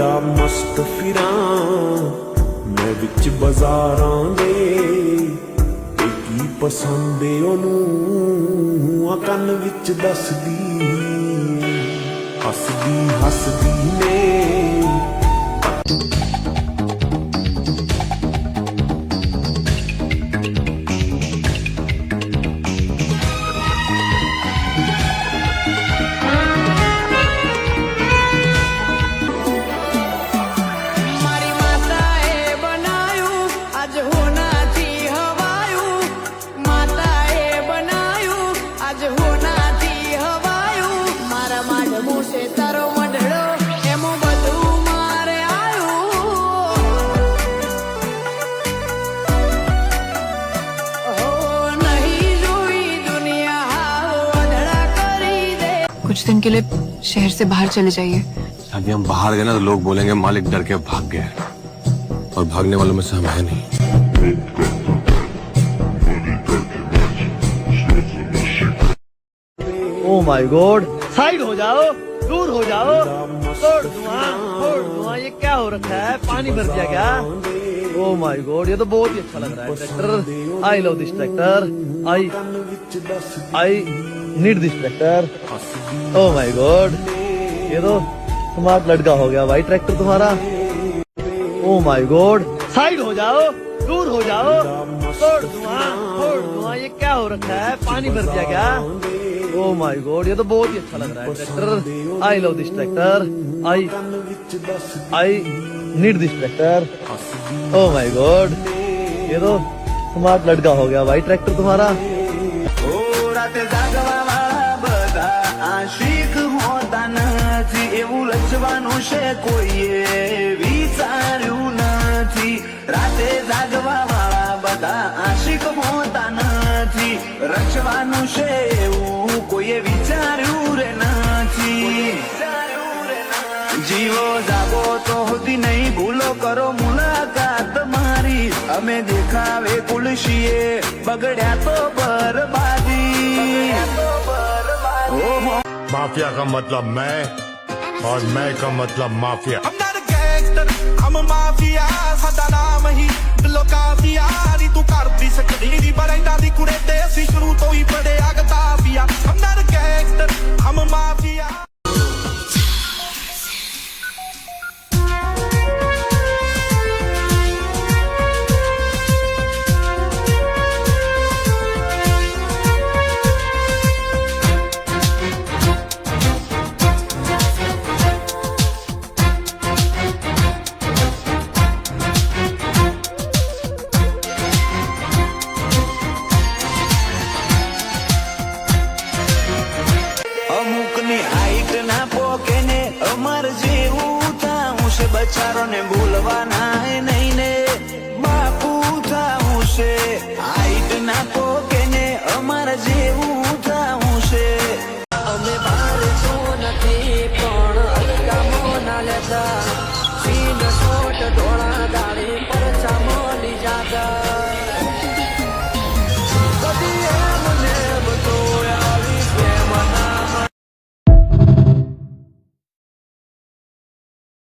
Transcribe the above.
मेरा मस्त फिरा मैं विच बाजारां दे की पसंद ओनू आ कन विच दसदी हसदी हसदी ने कुछ दिन के लिए शहर से बाहर चले जाइए। यदि हम बाहर गए ना तो लोग बोलेंगे मालिक डर के भाग गए और भागने वालों में से हम है नहीं। ओ माय गॉड, साइड हो जाओ, दूर हो जाओ। धुआं, ये क्या हो रखा है? पानी भर दिया क्या? ओ माय गॉड, ये तो बहुत ही अच्छा लग रहा है tractor. I love this tractor. I need this tractor. Oh my God, ये तो स्मार्ट लड़का हो गया भाई ट्रैक्टर तुम्हारा। ओ माय गॉड, साइड हो जाओ, दूर हो जाओ। धुआं, ये क्या हो रखा है? पानी भर दिया क्या? ओ माय गॉड, ये तो बहुत ही अच्छा लग रहा है tractor. I love this tractor. I need this tractor. Oh my God, ये तो स्मार्ट लड़का हो गया भाई ट्रैक्टर तुम्हारा। આશિક હોતા નથી એવું લચવાનું છે કોઈએ વિચાર્યું નથી રાતે જાગવા વાળા બધા આશિક હોતા નથી રચવાનું છે એવું કોઈએ વિચાર્યું રે નથી જીવો જાગો તો હોતી નહીં ભૂલો કરો મુલાકાત મારી અમે દેખાવે કુલશીએ બગડ્યા તો બરબાદી माफिया का मतलब मैं और मैं का मतलब mafia. I'm not a gangster, I'm a mafia. सादा नाम ही दिलो काफिया नी तू कर भी सकदी नी बरंडा दी कुड़े ते असी शुरू तो ही बड़े आगता पिया। I'm not a gangster, I'm a mafia. બચારો ને ભૂલવાના નહીં ને બાપુ થાવું છે હાઈટ ના